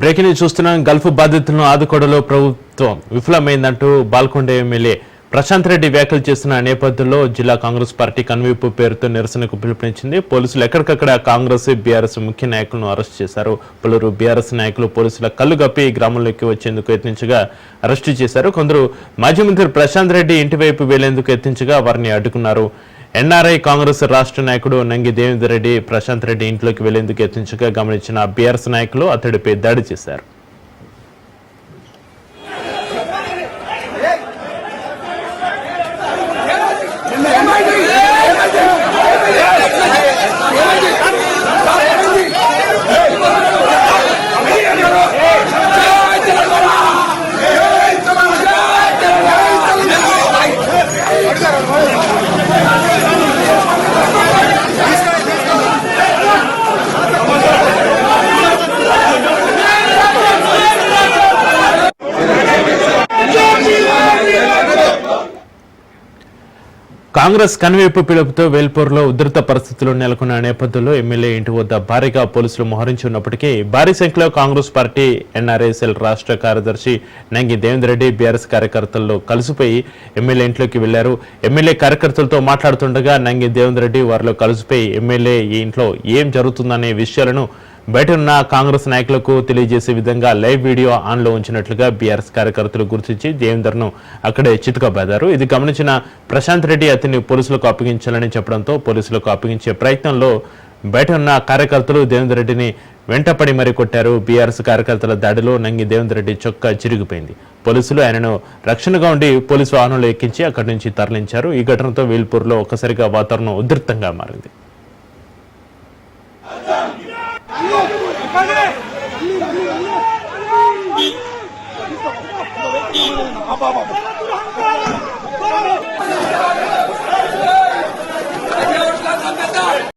Breaking news చూస్తున్నాం. Gulf బాధితులను ఆదుకోవడంలో ప్రభుత్వం విఫలమైందంటూ బాల్కొండ ఎమ్మెల్యే ప్రశాంత్ రెడ్డి వ్యాఖ్యలు చేస్తున్న నేపథ్యంలో జిల్లా కాంగ్రెస్ పార్టీ కనువిప్పు పేరుతో నిరసనకు పిలుపునిచ్చింది. పోలీసులు ఎక్కడికక్కడ కాంగ్రెస్ బీఆర్ఎస్ ముఖ్య నాయకులను అరెస్ట్ చేశారు. పలువురు బీఆర్ఎస్ నాయకులు పోలీసుల కళ్ళు గప్పి గ్రామంలోకి వచ్చేందుకు యత్నించగా అరెస్టు చేశారు. కొందరు మాజీ మంత్రి ప్రశాంత్ రెడ్డి ఇంటి వైపు వెళ్లేందుకు యత్నించగా వారిని అడ్డుకున్నారు. ఎన్ఆర్ఐ కాంగ్రెస్ రాష్ట్ర నాయకుడు నంగి దేవేందర్ రెడ్డి ప్రశాంత్ రెడ్డి ఇంట్లోకి వెళ్లేందుకు యత్నించగా గమనించిన బీఆర్ఎస్ నాయకులు అతడిపై దాడి చేశారు. కాంగ్రెస్ కనువిప్పు పిలుపుతో వేల్పూర్లో ఉధృత పరిస్థితులు నెలకొన్న నేపథ్యంలో ఎమ్మెల్యే ఇంటి వద్ద భారీగా పోలీసులు మోహరించి ఉన్నప్పటికీ భారీ సంఖ్యలో కాంగ్రెస్ పార్టీ ఎన్ఆర్ఐఎస్ఎల్ రాష్ట్ర కార్యదర్శి నంగి దేవేందర్ రెడ్డి బీఆర్ఎస్ కార్యకర్తల్లో కలిసిపోయి ఎమ్మెల్యే ఇంట్లోకి వెళ్లారు. ఎమ్మెల్యే కార్యకర్తలతో మాట్లాడుతుండగా నంగి దేవేందర్ రెడ్డి వారిలో కలిసిపోయి ఎమ్మెల్యే ఈ ఇంట్లో ఏం జరుగుతుందనే విషయాలను బయట ఉన్న కాంగ్రెస్ నాయకులకు తెలియజేసే విధంగా లైవ్ వీడియో ఆన్లో ఉంచినట్లుగా బీఆర్ఎస్ కార్యకర్తలు గుర్తించి దేవేందర్ను అక్కడే చితకబాదారు. ఇది గమనించిన ప్రశాంత్ రెడ్డి అతన్ని పోలీసులకు అప్పగించాలని చెప్పడంతో పోలీసులకు అప్పగించే ప్రయత్నంలో బయట ఉన్న కార్యకర్తలు దేవేందర్ రెడ్డిని వెంటపడి మరీ కొట్టారు. బీఆర్ఎస్ కార్యకర్తల దాడిలో నంగి దేవేందర్ రెడ్డి చొక్కా చిరిగిపోయింది. పోలీసులు ఆయనను రక్షణగా ఉండి పోలీసు వాహనంలో ఎక్కించి అక్కడి నుంచి తరలించారు. ఈ ఘటనతో వేల్పూర్లో ఒక్కసారిగా వాతావరణం ఉధృతంగా మారింది. Apa